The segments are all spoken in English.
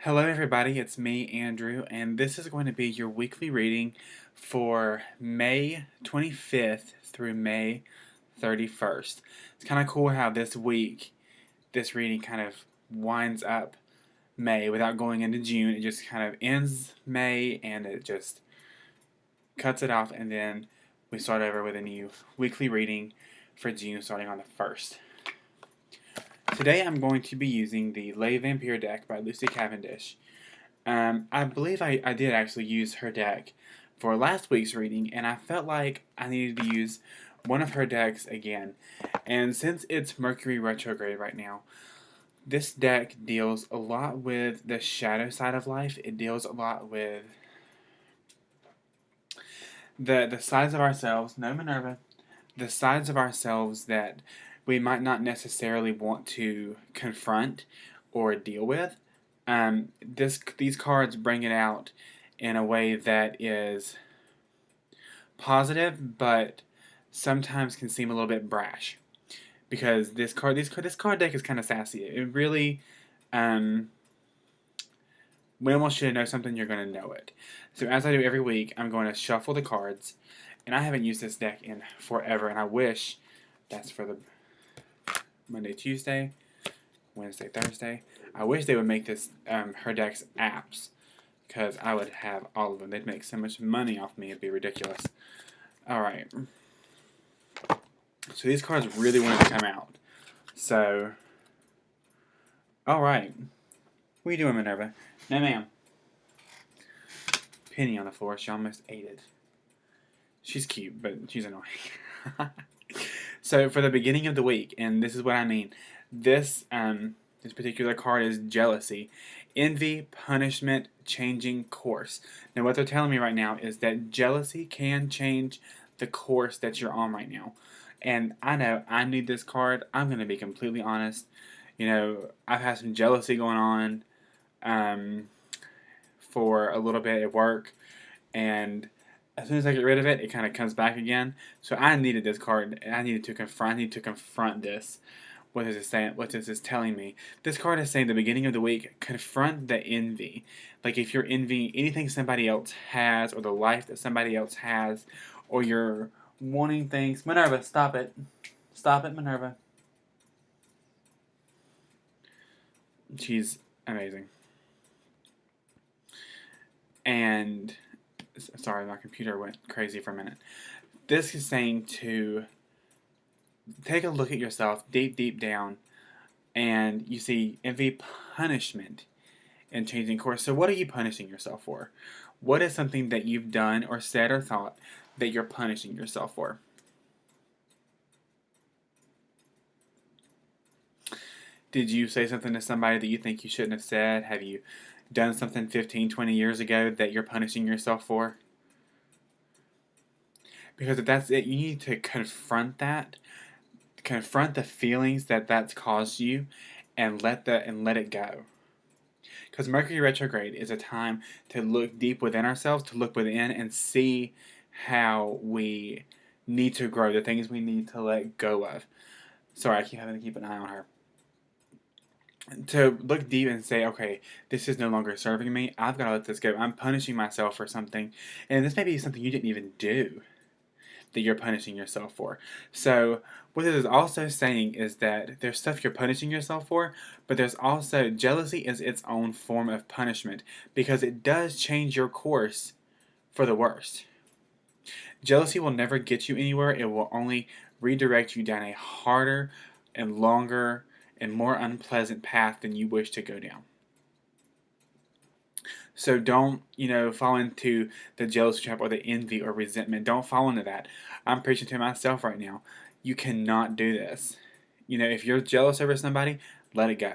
Hello, everybody. It's me, Andrew, and this is going to be your weekly reading for May 25th through May 31st. It's kind of cool how this week, this reading kind of winds up May without going into June. It just kind of ends May and it just cuts it off, and then we start over with a new weekly reading for June starting on the 1st. Today I'm going to be using the Les Vampires deck by Lucy Cavendish. I believe I did actually use her deck for last week's reading, and I felt like I needed to use one of her decks again. And since it's Mercury retrograde right now, this deck deals a lot with the shadow side of life. It deals a lot with the sides of ourselves, no Minerva, the sides of ourselves that we might not necessarily want to confront or deal with. These cards bring it out in a way that is positive, but sometimes can seem a little bit brash. Because this card deck is kind of sassy. It really, when you want you to know something, you're going to know it. So as I do every week, I'm going to shuffle the cards, and I haven't used this deck in forever, and I wish that's for the Monday, Tuesday, Wednesday, Thursday. I wish they would make this her deck's apps, because I would have all of them. They'd make so much money off me, it'd be ridiculous. Alright. So these cards really wanted to come out. So, alright. What are you doing, Minerva? No, ma'am. Penny on the floor. She almost ate it. She's cute, but she's annoying. So for the beginning of the week, and this is what I mean, this particular card is jealousy, envy, punishment, changing course. Now what they're telling me right now is that jealousy can change the course that you're on right now. And I know I need this card. I'm going to be completely honest. You know, I've had some jealousy going on for a little bit at work, and as soon as I get rid of it, it kind of comes back again. So I needed this card. I need to confront this. What is it saying? What is this telling me? This card is saying the beginning of the week, confront the envy. Like if you're envying anything somebody else has, or the life that somebody else has, or you're wanting things. Minerva, stop it. Stop it, Minerva. She's amazing. And sorry, my computer went crazy for a minute. This is saying to take a look at yourself deep down, and you see envy, punishment, and changing course. So what are you punishing yourself for? What is something that you've done or said or thought that you're punishing yourself for? Did you say something to somebody that you think you shouldn't have said? Have you done something 15, 20 years ago that you're punishing yourself for? Because if that's it, you need to confront that. Confront the feelings that that's caused you, and let it go. Because Mercury retrograde is a time to look deep within ourselves, to look within and see how we need to grow, the things we need to let go of. Sorry, I keep having to keep an eye on her. To look deep and say, okay, this is no longer serving me. I've got to let this go. I'm punishing myself for something. And this may be something you didn't even do that you're punishing yourself for. So what this is also saying is that there's stuff you're punishing yourself for, but there's also jealousy is its own form of punishment, because it does change your course for the worst. Jealousy will never get you anywhere. It will only redirect you down a harder and longer and more unpleasant path than you wish to go down. So don't, fall into the jealousy trap or the envy or resentment. Don't fall into that. I'm preaching to myself right now. You cannot do this. If you're jealous over somebody, let it go.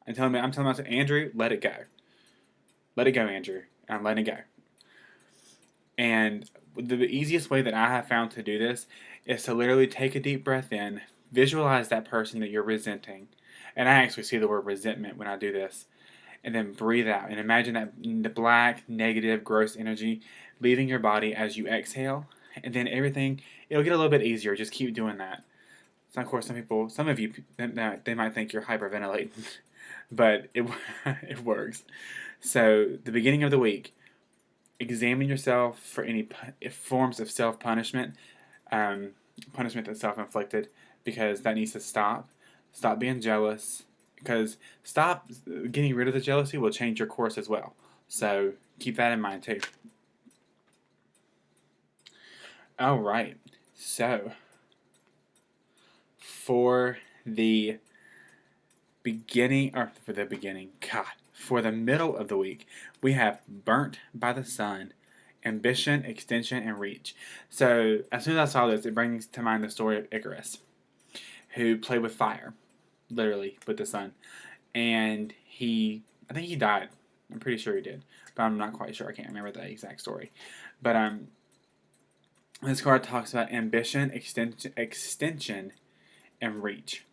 I'm telling myself, Andrew, let it go. Let it go, Andrew. I'm letting it go. And the easiest way that I have found to do this is to literally take a deep breath in, visualize that person that you're resenting. And I actually see the word resentment when I do this. And then breathe out. And imagine that the black, negative, gross energy leaving your body as you exhale. And then it'll get a little bit easier. Just keep doing that. So of course, some of you, they might think you're hyperventilating. but it works. So the beginning of the week, examine yourself for any forms of self-punishment, um, punishment that's self-inflicted, because that needs to stop. Stop being jealous, because stop getting rid of the jealousy will change your course as well. So keep that in mind too. All right. So for the for the middle of the week, we have Burnt by the Sun, Ambition, Extension, and Reach. So as soon as I saw this, it brings to mind the story of Icarus, who played with fire, literally with the sun, and I think he died. I'm pretty sure he did, but I'm not quite sure. I can't remember the exact story. But this card talks about ambition, extension, and reach.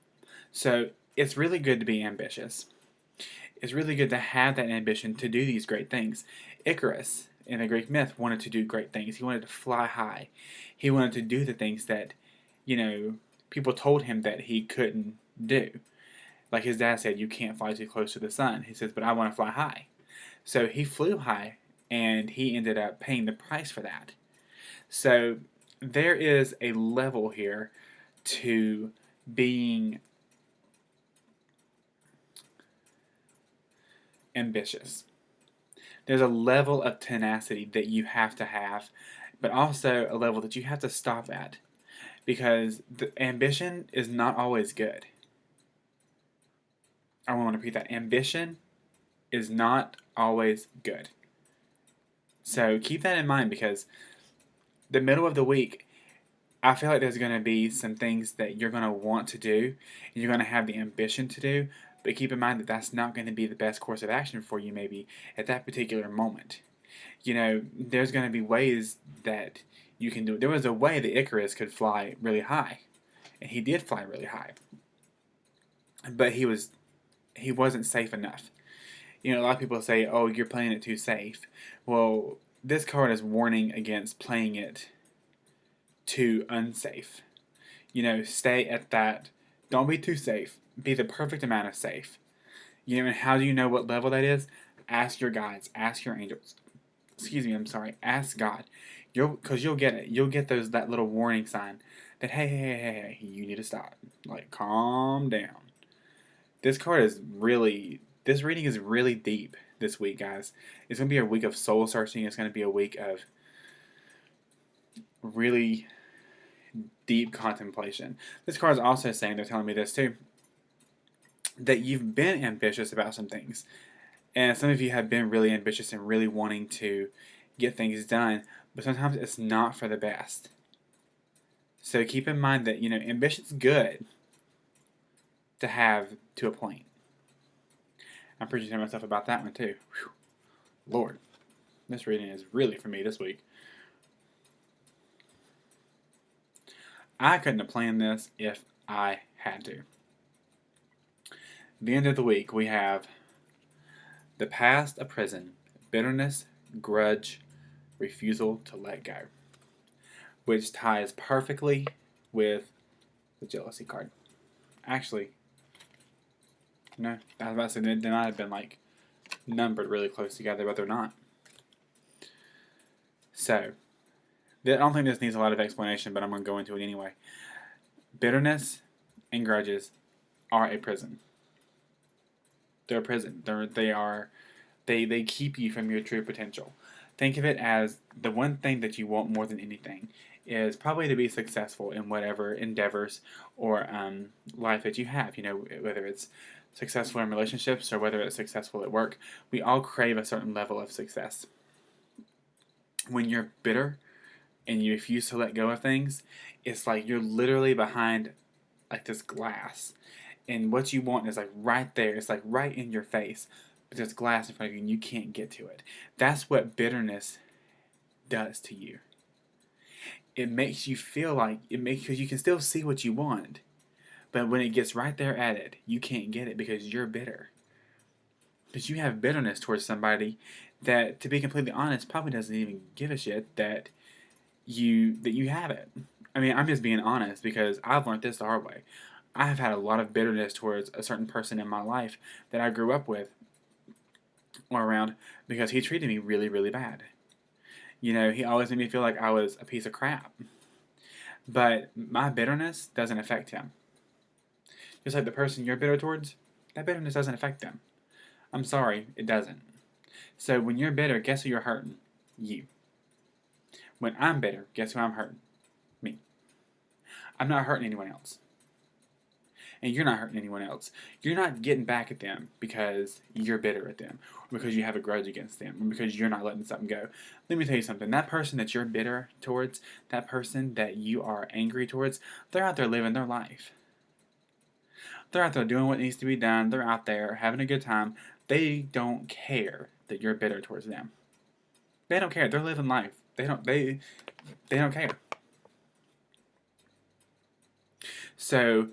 So it's really good to be ambitious. It's really good to have that ambition to do these great things. Icarus, in the Greek myth, wanted to do great things. He wanted to fly high. He wanted to do the things that, people told him that he couldn't do. Like his dad said, you can't fly too close to the sun. He says, but I want to fly high. So he flew high, and he ended up paying the price for that. So there is a level here to being ambitious. There's a level of tenacity that you have to have, but also a level that you have to stop at, because the ambition is not always good. I want to repeat that. Ambition is not always good. So keep that in mind, because the middle of the week, I feel like there's going to be some things that you're going to want to do, and you're going to have the ambition to do, but keep in mind that that's not going to be the best course of action for you maybe at that particular moment. There's going to be ways that you can do it. There was a way that Icarus could fly really high, and he did fly really high, but he wasn't safe enough. A lot of people say, oh, you're playing it too safe. Well, this card is warning against playing it too unsafe. Stay at that. Don't be too safe. Be the perfect amount of safe. And how do you know what level that is? Ask your guides. Ask your angels. Ask God. Because you'll get it. You'll get that little warning sign that, hey, you need to stop. Like, calm down. This reading is really deep this week, guys. It's going to be a week of soul searching. It's going to be a week of really deep contemplation. This card is also saying, they're telling me this too, that you've been ambitious about some things. And some of you have been really ambitious and really wanting to get things done, but sometimes it's not for the best. So keep in mind that, ambition's good to have to a point. I'm preaching to myself about that one too. Whew. Lord, this reading is really for me this week. I couldn't have planned this if I had to. The end of the week, we have the past a prison, bitterness, grudge, refusal to let go, which ties perfectly with the jealousy card. Actually, no, I was about to say they might have been numbered really close together, but they're not. So, I don't think this needs a lot of explanation, but I'm going to go into it anyway. Bitterness and grudges are a prison. They're a prison. They keep you from your true potential. Think of it as the one thing that you want more than anything is probably to be successful in whatever endeavors or life that you have. Whether it's successful in relationships or whether it's successful at work, we all crave a certain level of success. When you're bitter and you refuse to let go of things, it's like you're literally behind this glass, and what you want is right there. It's right in your face, but there's glass in front of you and you can't get to it. That's what bitterness does to you. It makes you feel because you can still see what you want, but when it gets right there at it, you can't get it because you're bitter. Because you have bitterness towards somebody that, to be completely honest, probably doesn't even give a shit that you have it. I mean, I'm just being honest because I've learned this the hard way. I have had a lot of bitterness towards a certain person in my life that I grew up with or around because he treated me really, really bad. You know, he always made me feel like I was a piece of crap. But my bitterness doesn't affect him. Just like the person you're bitter towards, that bitterness doesn't affect them. I'm sorry, it doesn't. So when you're bitter, guess who you're hurting? You. When I'm bitter, guess who I'm hurting? Me. I'm not hurting anyone else. And you're not hurting anyone else. You're not getting back at them because you're bitter at them, or because you have a grudge against them, or because you're not letting something go. Let me tell you something. That person that you're bitter towards, that person that you are angry towards, they're out there living their life. They're out there doing what needs to be done. They're out there having a good time. They don't care that you're bitter towards them. They don't care. They're living life. They don't care. So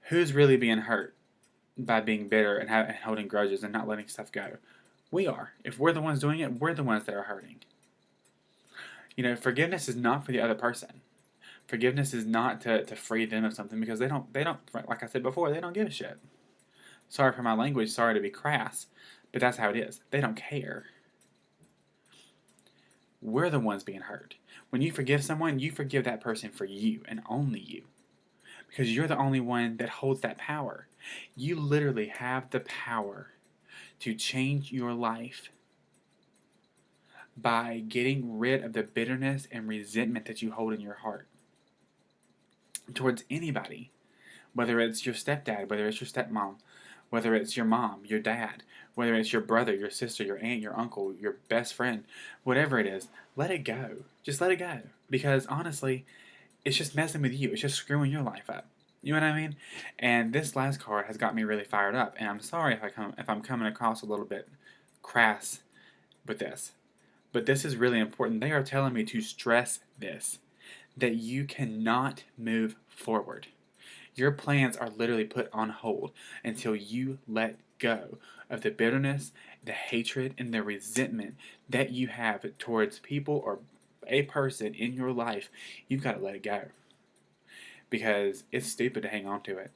who's really being hurt by being bitter and holding grudges and not letting stuff go? We are. If we're the ones doing it, we're the ones that are hurting. You know, forgiveness is not for the other person. Forgiveness is not to free them of something because they don't, like I said before, they don't give a shit. Sorry for my language, sorry to be crass, but that's how it is. They don't care. We're the ones being hurt. When you forgive someone, you forgive that person for you and only you. Because you're the only one that holds that power. You literally have the power to change your life by getting rid of the bitterness and resentment that you hold in your heart towards anybody. Whether it's your stepdad, whether it's your stepmom, whether it's your mom, your dad, whether it's your brother, your sister, your aunt, your uncle, your best friend, whatever it is, let it go. Just let it go. Because honestly, it's just messing with you. It's just screwing your life up. You know what I mean? And this last card has got me really fired up. And I'm sorry if I'm coming across a little bit crass with this. But this is really important. They are telling me to stress this, that you cannot move forward. Your plans are literally put on hold until you let go of the bitterness, the hatred, and the resentment that you have towards people or a person in your life. You've got to let it go. Because it's stupid to hang on to it.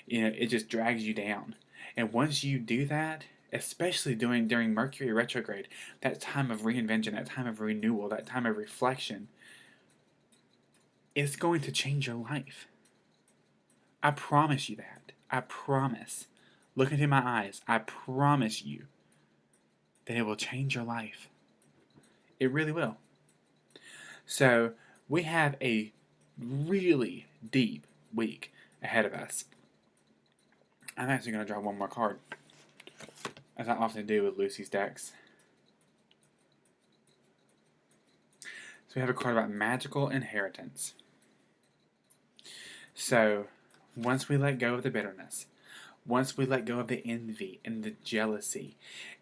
You know, it just drags you down. And once you do that, especially during Mercury retrograde, that time of reinvention, that time of renewal, that time of reflection, it's going to change your life. I promise you that. I promise. Look into my eyes. I promise you that it will change your life. It really will. So, we have a really deep week ahead of us. I'm actually going to draw one more card, as I often do with Lucy's decks. So we have a card about magical inheritance. So, once we let go of the bitterness, once we let go of the envy and the jealousy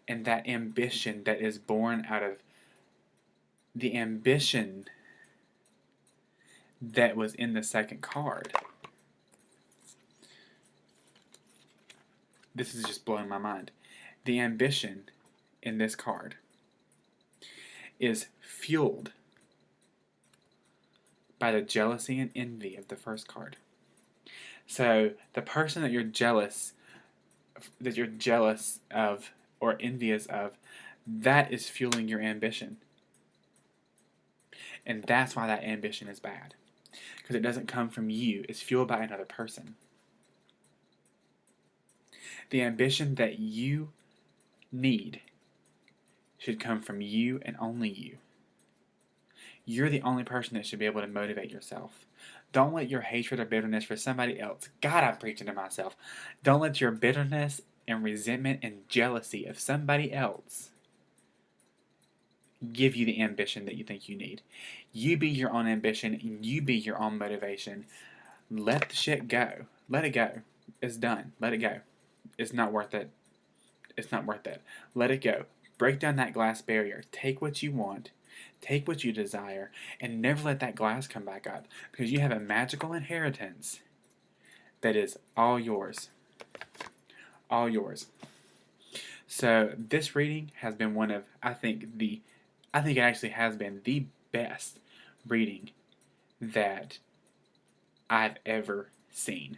and that ambition that is born out of the ambition that was in the second card. This is just blowing my mind. The ambition in this card is fueled by the jealousy and envy of the first card. So the person that you're jealous of or envious of, that is fueling your ambition. And that's why that ambition is bad. Because it doesn't come from you. It's fueled by another person. The ambition that you need should come from you and only you. You're the only person that should be able to motivate yourself. Don't let your hatred or bitterness for somebody else, God, I'm preaching to myself. Don't let your bitterness and resentment and jealousy of somebody else give you the ambition that you think you need. You be your own ambition and you be your own motivation. Let the shit go. Let it go. It's done. Let it go. It's not worth it. It's not worth it. Let it go. Break down that glass barrier. Take what you want. Take what you desire. And never let that glass come back up. Because you have a magical inheritance that is all yours. All yours. So this reading has been one of, I think it actually has been the best reading that I've ever seen.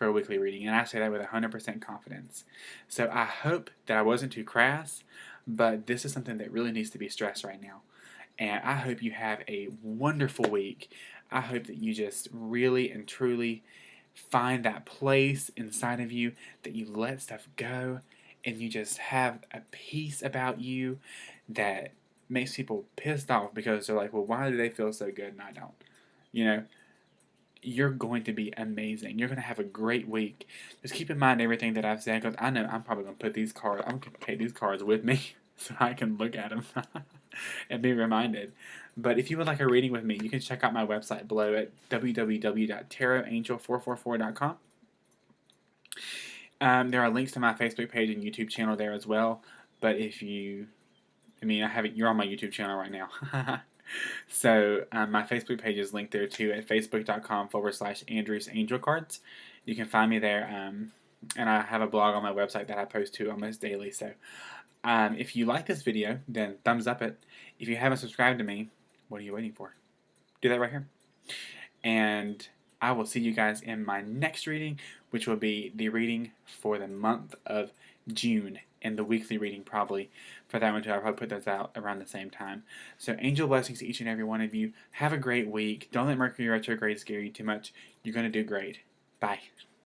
for a weekly reading, and I say that with 100% confidence. So I hope that I wasn't too crass, but this is something that really needs to be stressed right now. And I hope you have a wonderful week. I hope that you just really and truly find that place inside of you that you let stuff go and you just have a peace about you that makes people pissed off because they're like, well, why do they feel so good and I don't? You know, you're going to be amazing. You're going to have a great week. Just keep in mind everything that I've said because I know I'm probably going to put these cards, I'm going to take these cards with me so I can look at them and be reminded. But if you would like a reading with me, you can check out my website below at www.tarotangel444.com. There are links to my Facebook page and YouTube channel there as well. But if you, you're on my YouTube channel right now. So my Facebook page is linked there too at facebook.com/Andrews Angel Cards. You can find me there. And I have a blog on my website that I post to almost daily. So if you like this video, then thumbs up it. If you haven't subscribed to me, what are you waiting for? Do that right here. And I will see you guys in my next reading, which will be the reading for the month of June, and the weekly reading probably for that one too. I'll probably put those out around the same time. So angel blessings to each and every one of you. Have a great week. Don't let Mercury retrograde scare you too much. You're going to do great. Bye.